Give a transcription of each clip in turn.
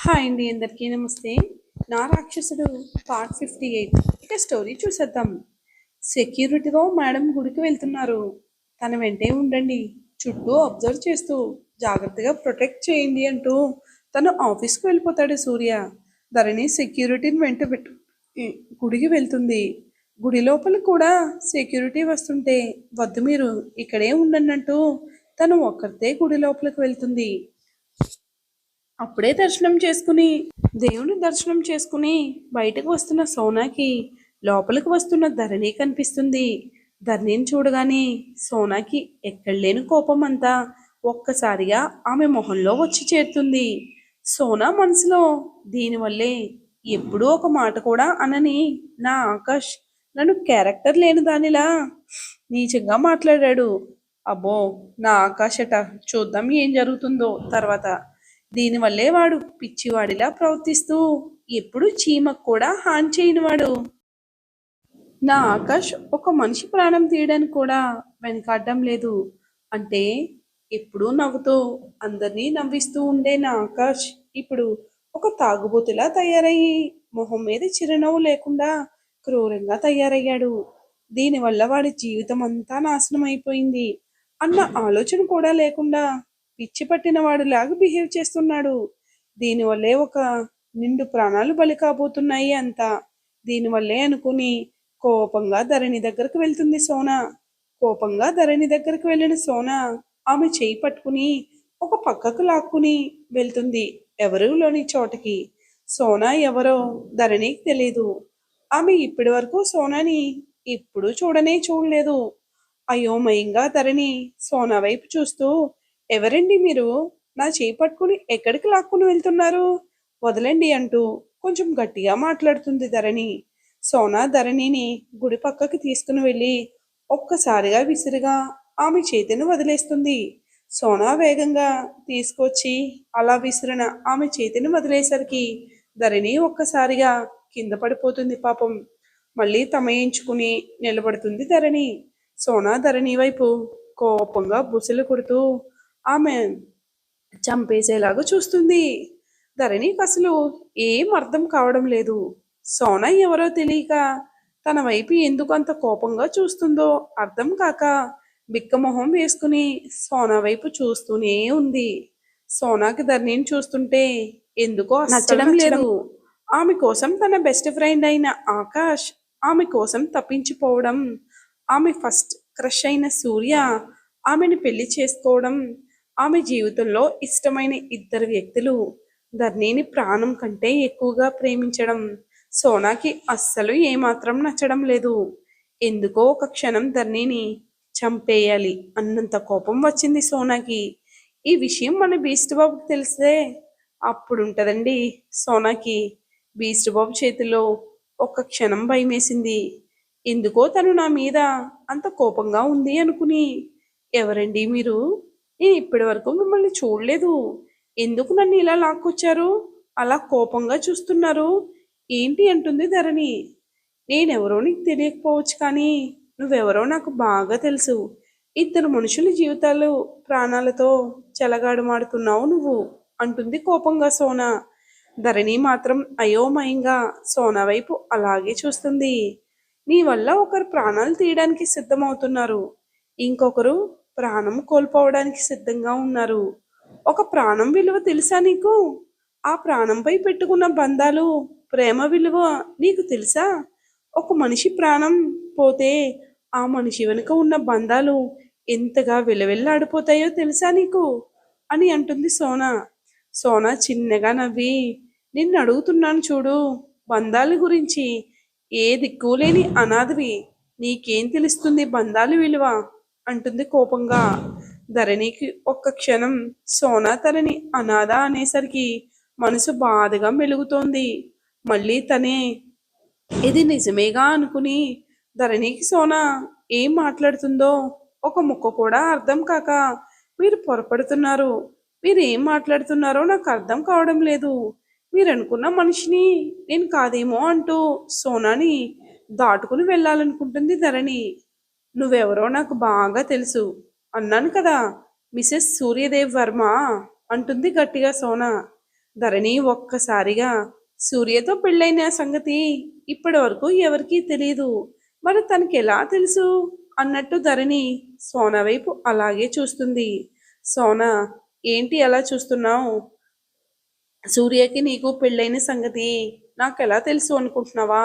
Hi అండి, అందరికీ నమస్తే. నా రాక్షసుడు పార్ట్ 58. ఇక స్టోరీ చూసేద్దాం. సెక్యూరిటీలో మేడం గుడికి వెళ్తున్నారు. తన వెంటే ఉండండి, చుట్టూ అబ్జర్వ్ చేస్తూ జాగ్రత్తగా ప్రొటెక్ట్ చేయండి అంటూ తను ఆఫీస్కి వెళ్ళిపోతాడు సూర్య. ధరణి సెక్యూరిటీని వెంట పెట్టు గుడికి వెళ్తుంది. గుడి లోపల కూడా సెక్యూరిటీ వస్తుంటే వద్దు, మీరు ఇక్కడే ఉండండి అంటూ తను ఒక్కరితే గుడి లోపలికి వెళ్తుంది. అప్పుడే దేవుని దర్శనం చేసుకుని బయటకు వస్తున్న సోనాకి లోపలికి వస్తున్న ధరణి కనిపిస్తుంది. ధరణిని చూడగానే సోనాకి ఎక్కడలేని కోపం అంతా ఒక్కసారిగా ఆమె మొహంలో వచ్చి చేరుతుంది. సోనా మనసులో, దీనివల్లే ఎప్పుడూ ఒక మాట కూడా అనని నా ఆకాష్ నన్ను క్యారెక్టర్ లేని దానిలా నీచంగా మాట్లాడాడు. అబ్బో, నా ఆకాశట, చూద్దాం ఏం జరుగుతుందో తర్వాత. దీనివల్లే వాడు పిచ్చివాడిలా ప్రవర్తిస్తూ ఎప్పుడు చీమకు కూడా హాని చేయనివాడు. నా ఆకాష్ ఒక మనిషి ప్రాణం తీయడానికి కూడా వెనకాడడం లేదు. అంటే ఎప్పుడూ నవ్వుతూ అందరినీ నవ్విస్తూ ఉండే నా ఆకాష్ ఇప్పుడు ఒక తాగుబోతులా తయారయ్యి మొహం మీద చిరునవ్వు లేకుండా క్రూరంగా తయారయ్యాడు. దీనివల్ల వాడి జీవితం అంతా నాశనం అయిపోయింది అన్న ఆలోచన కూడా లేకుండా పిచ్చి పట్టిన వాడిలాగా బిహేవ్ చేస్తున్నాడు. దీనివల్లే ఒక నిండు ప్రాణాలు బలి కాబోతున్నాయి అంతా. దీనివల్లే అనుకుని కోపంగా ధరణి దగ్గరకు వెళ్తుంది సోనా. కోపంగా ధరణి దగ్గరకు వెళ్ళిన సోనా ఆమె చేయి పట్టుకుని ఒక పక్కకు లాక్కుని వెళ్తుంది ఎవరూ లేని చోటకి. సోనా ఎవరో ధరణికి తెలీదు. ఆమె ఇప్పటి వరకు సోనాని ఎప్పుడూ చూడలేదు. అయోమయంగా ధరణి సోనా వైపు చూస్తూ, ఎవరండి మీరు? నా చేయి పట్టుకుని ఎక్కడికి లాక్కుని వెళ్తున్నారు? వదలండి అంటూ కొంచెం గట్టిగా మాట్లాడుతుంది ధరణి. సోనా ధరణిని గుడి పక్కకి తీసుకుని వెళ్ళి ఒక్కసారిగా విసిరిగా ఆమె చేతిని వదిలేస్తుంది. సోనా వేగంగా తీసుకొచ్చి అలా విసిరిన ఆమె చేతిని వదిలేసరికి ధరణి ఒక్కసారిగా కింద పడిపోతుంది పాపం. మళ్ళీ తమయించుకుని నిలబడుతుంది ధరణి. సోనా ధరణి వైపు కోపంగా బుసలు కొడుతూ ఆమె చంపేసేలాగా చూస్తుంది. ధరణికి అసలు ఏం అర్థం కావడం లేదు. సోనా ఎవరో తెలియక తన వైపు ఎందుకు అంత కోపంగా చూస్తుందో అర్థం కాక బిక్కమొహం వేసుకుని సోనా వైపు చూస్తూనే ఉంది. సోనాకి ధరణిని చూస్తుంటే ఎందుకో నచ్చడం లేదు. ఆమె కోసం తన బెస్ట్ ఫ్రెండ్ అయిన ఆకాష్ ఆమె కోసం తప్పించిపోవడం, ఆమె ఫస్ట్ క్రష్ అయిన సూర్య ఆమెను పెళ్లి చేసుకోవడం, ఆమె జీవితంలో ఇష్టమైన ఇద్దరు వ్యక్తులు ధరణిని ప్రాణం కంటే ఎక్కువగా ప్రేమించడం సోనాకి అస్సలు ఏమాత్రం నచ్చడం లేదు. ఎందుకో ఒక క్షణం ధరణిని చంపేయాలి అన్నంత కోపం వచ్చింది సోనాకి. ఈ విషయం మన బీస్ట్ బాబుకి తెలిస్తే అప్పుడుంటదండి సోనాకి. బీస్ట్ బాబు చేతిలో ఒక్క క్షణం భయమేసింది. ఎందుకో తను నా మీద అంత కోపంగా ఉంది అనుకుని, ఎవరండి మీరు? నేను ఇప్పటి వరకు మిమ్మల్ని చూడలేదు. ఎందుకు నన్ను ఇలా లాక్కొచ్చారు? అలా కోపంగా చూస్తున్నారు ఏంటి అంటుంది ధరణి. నేనెవరో నీకు తెలియకపోవచ్చు, కానీ నువ్వెవరో నాకు బాగా తెలుసు. ఇద్దరు మనుషుల జీవితాలు ప్రాణాలతో చెలగాడమాడుతున్నావు నువ్వు అంటుంది కోపంగా సోనా. ధరణి మాత్రం అయోమయంగా సోనా వైపు అలాగే చూస్తుంది. నీ వల్ల ఒకరు ప్రాణాలు తీయడానికి సిద్ధమవుతున్నారు, ఇంకొకరు ప్రాణం కోల్పోవడానికి సిద్ధంగా ఉన్నారు. ఒక ప్రాణం విలువ తెలుసా నీకు? ఆ ప్రాణంపై పెట్టుకున్న బంధాలు, ప్రేమ విలువ నీకు తెలుసా? ఒక మనిషి ప్రాణం పోతే ఆ మనిషి వెనుక ఉన్న బంధాలు ఎంతగా విలవిల్లాడిపోతాయో తెలుసా నీకు అని అంటుంది సోనా. సోనా చిన్నగా నవ్వి, నిన్ను అడుగుతున్నాను చూడు, బంధాల గురించి. ఏ దిక్కులేని అనాథవి, నీకేం తెలుస్తుంది బంధాల విలువ అంటుంది కోపంగా. ధరణికి ఒక్క క్షణం సోనా తనని అనాథ అనేసరికి మనసు బాధగా మెలుగుతోంది. మళ్ళీ తనే ఇది నిజమేగా అనుకుని ధరణికి సోనా ఏం మాట్లాడుతుందో ఒక ముక్క కూడా అర్థం కాక, మీరు పొరపడుతున్నారు, మీరు ఏం మాట్లాడుతున్నారో నాకు అర్థం కావడం లేదు, మీరు అనుకున్న మనిషిని నేను కాదేమో అంటూ సోనాని దాటుకుని వెళ్ళాలనుకుంటుంది ధరణి. నువ్వెవరో నాకు బాగా తెలుసు అన్నాను కదా, మిసెస్ సూర్యదేవ్ వర్మ అంటుంది గట్టిగా సోనా. ధరణి ఒక్కసారిగా సూర్యతో పెళ్ళైన సంగతి ఇప్పటి వరకు ఎవరికీ తెలియదు, మరి తనకి ఎలా తెలుసు అన్నట్టు ధరణి సోనా వైపు అలాగే చూస్తుంది. సోనా, ఏంటి అలా చూస్తున్నావు? సూర్యకి నీకు పెళ్ళైన సంగతి నాకెలా తెలుసు అనుకుంటున్నావా?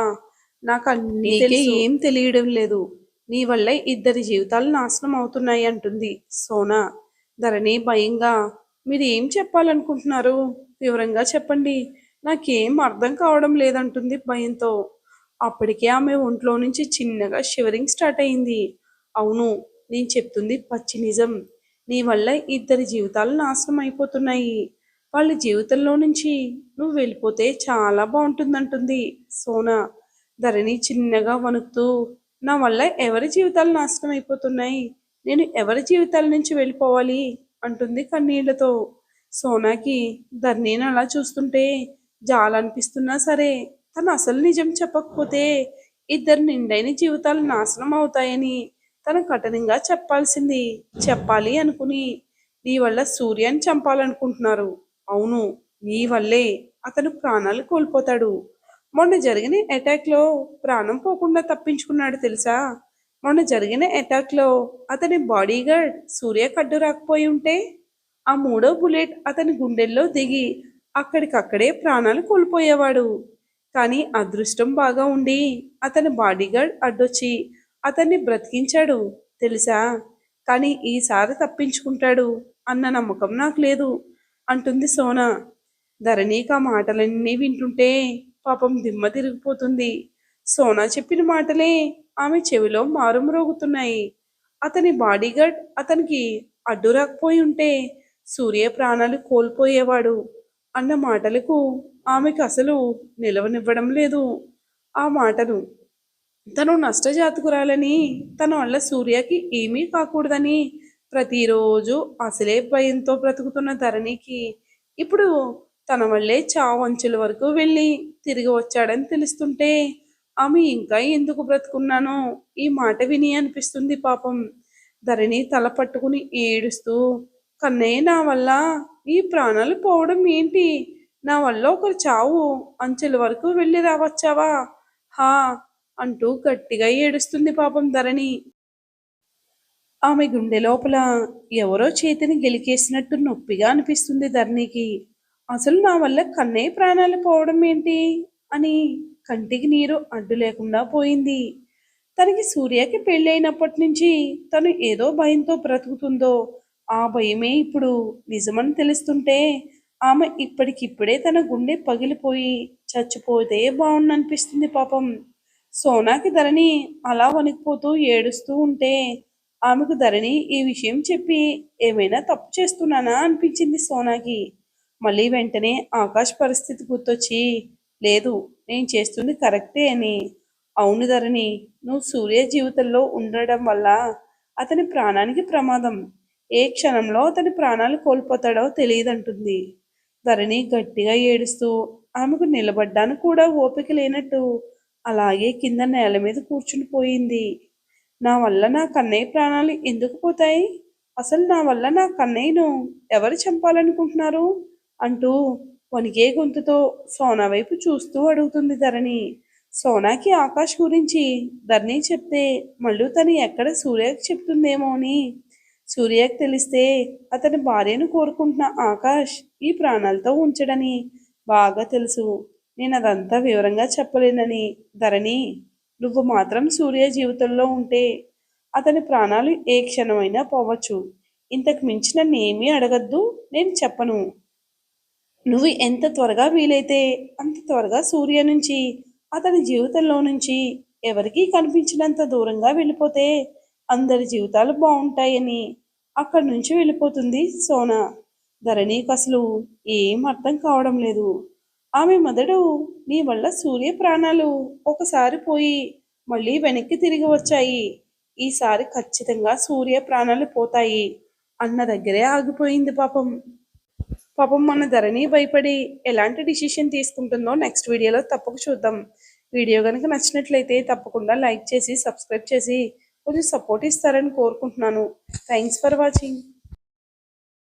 నాకు అన్నీ తెలుసు. ఏం తెలియడం లేదు. నీ వల్ల ఇద్దరి జీవితాలు నాశనం అవుతున్నాయి అంటుంది సోనా. ధరణి భయంగా, మీరు ఏం చెప్పాలనుకుంటున్నారు? వివరంగా చెప్పండి, నాకేం అర్థం కావడం లేదంటుంది భయంతో. అప్పటికే ఆమె ఒంట్లో నుంచి చిన్నగా షివరింగ్ స్టార్ట్ అయింది. అవును, నేను చెప్తుంది పచ్చి నిజం. నీ వల్ల ఇద్దరి జీవితాలు నాశనం అయిపోతున్నాయి. వాళ్ళ జీవితంలో నుంచి నువ్వు వెళ్ళిపోతే చాలా బాగుంటుందంటుంది సోనా. ధరణి చిన్నగా వణుకుతూ, నా వల్ల ఎవరి జీవితాలు నాశనం అయిపోతున్నాయి? నేను ఎవరి జీవితాల నుంచి వెళ్ళిపోవాలి అంటుంది కన్నీళ్లతో. సోనాకి ధరణిని అలా చూస్తుంటే జాలనిపిస్తున్నా సరే, తను అసలు నిజం చెప్పకపోతే ఇద్దరు నిండైన జీవితాలు నాశనం అవుతాయని తను కఠినంగా చెప్పాలి అనుకుని, నీ వల్ల సూర్యాన్ని చంపాలనుకుంటున్నారు. అవును, నీ వల్లే అతను ప్రాణాలు కోల్పోతాడు. మొన్న జరిగిన అటాక్లో ప్రాణం పోకుండా తప్పించుకున్నాడు తెలుసా? మొన్న జరిగిన అటాక్లో అతని బాడీగార్డ్ సూర్య కడ్డు రాకపోయి ఉంటే ఆ మూడో బుల్లెట్ అతని గుండెల్లో దిగి అక్కడికక్కడే ప్రాణాలు కోల్పోయేవాడు. కానీ అదృష్టం బాగా ఉండి అతని బాడీగార్డ్ అడ్డొచ్చి అతన్ని బ్రతికించాడు తెలుసా? కానీ ఈసారి తప్పించుకుంటాడు అన్న నమ్మకం నాకు లేదు అంటుంది సోనా. ధరణికి ఆ మాటలన్నీ వింటుంటే పాపం దిమ్మ తిరిగిపోతుంది. సోనా చెప్పిన మాటలే ఆమె చెవిలో మారుమ్రోగుతున్నాయి. అతని బాడీగార్డ్ అతనికి అడ్డు రాకపోయి ఉంటే సూర్య ప్రాణాలు కోల్పోయేవాడు అన్న మాటలకు ఆమెకు అసలు నిలవనివ్వడం లేదు. ఆ మాటలు తను నష్టజాతకురాలని, తన వల్ల సూర్యకి ఏమీ కాకూడదని ప్రతిరోజు అసలే భయంతో బ్రతుకుతున్న ధరణికి ఇప్పుడు తన వల్లే చావంచుల వరకు వెళ్ళి తిరిగి వచ్చాడని తెలుస్తుంటే ఆమె ఇంకా ఎందుకు బ్రతుకున్నానో ఈ మాట విని అనిపిస్తుంది పాపం. ధరణి తల పట్టుకుని ఏడుస్తూ, కన్నయ్య, నా వల్ల ఈ ప్రాణాలు పోవడం ఏంటి? నా వల్ల ఒకరు చావు అంచుల వరకు వెళ్ళి రావచ్చావా? హా అంటూ గట్టిగా ఏడుస్తుంది పాపం ధరణి. ఆమె గుండె లోపల ఎవరో చేతిని గెలికేసినట్టు నొప్పిగా అనిపిస్తుంది ధరణికి. అసలు నా వల్ల కన్నయ్య ప్రాణాలు పోవడం ఏంటి అని కంటికి నీరు అడ్డు లేకుండా పోయింది. తనకి సూర్యకి పెళ్ళైనప్పటి నుంచి తను ఏదో భయంతో బ్రతుకుతుందో ఆ భయమే ఇప్పుడు నిజమని తెలుస్తుంటే ఆమె ఇప్పటికిప్పుడే తన గుండె పగిలిపోయి చచ్చిపోతే బాగుండనిపిస్తుంది పాపం. సోనాకి ధరణి అలా వణికిపోతూ ఏడుస్తూ ఉంటే ఆమెకు ధరణి ఈ విషయం చెప్పి ఏమైనా తప్పు చేస్తున్నానా అనిపించింది సోనాకి. మళ్ళీ వెంటనే ఆకాష్ పరిస్థితి గుర్తొచ్చి, లేదు, నేను చేస్తుంది కరెక్టే అని. అవును ధరణి, నువ్వు సూర్య జీవితంలో ఉండడం వల్ల అతని ప్రాణానికి ప్రమాదం. ఏ క్షణంలో అతని ప్రాణాలు కోల్పోతాడో తెలియదంటుంది. ధరణి గట్టిగా ఏడుస్తూ ఆమెకు నిలబడ్డానికి కూడా ఓపిక లేనట్టు అలాగే కింద నేల మీద కూర్చుని పోయింది. నా వల్ల నా కన్నయ్య ప్రాణాలు ఎందుకు పోతాయి? అసలు నా వల్ల నా కన్నయ్యను ఎవరు చంపాలనుకుంటున్నారు అంటూ వణికే గొంతుతో సోనా వైపు చూస్తూ అడుగుతుంది ధరణి. సోనాకి ఆకాష్ గురించి ధరణి చెప్తే మళ్ళీ తను ఎక్కడ సూర్యకి చెప్తుందేమో అని. సూర్యకి తెలిస్తే అతని భార్యను కోరుకుంటున్న ఆకాష్ ఈ ప్రాణాలతో ఉంచడని బాగా తెలుసు. నేను అదంతా వివరంగా చెప్పలేనని. ధరణి, నువ్వు మాత్రం సూర్య జీవితంలో ఉంటే అతని ప్రాణాలు ఏ క్షణమైనా పోవచ్చు. ఇంతకు మించి నన్ను ఏమీ అడగద్దు, నేను చెప్పను. నువ్వు ఎంత త్వరగా వీలైతే అంత త్వరగా సూర్య నుంచి, అతని జీవితంలో నుంచి ఎవరికీ కనిపించినంత దూరంగా వెళ్ళిపోతే అందరి జీవితాలు బాగుంటాయని అక్కడి నుంచి వెళ్ళిపోతుంది సోనా. ధరణికి అసలు ఏం అర్థం కావడం లేదు. ఆమె మెదడు నీ వల్ల సూర్య ప్రాణాలు ఒకసారి పోయి మళ్ళీ వెనక్కి తిరిగి వచ్చాయి, ఈసారి ఖచ్చితంగా సూర్య ప్రాణాలు పోతాయి అన్న దగ్గరే ఆగిపోయింది పాపం. మన ధరణి భయపడి ఎలాంటి డిసిషన్ తీసుకుంటుందో నెక్స్ట్ వీడియోలో తప్పక చూద్దాం. వీడియో కనుక నచ్చినట్లయితే తప్పకుండా లైక్ చేసి సబ్స్క్రైబ్ చేసి కొంచెం సపోర్ట్ ఇస్తారని కోరుకుంటున్నాను. Thanks for watching.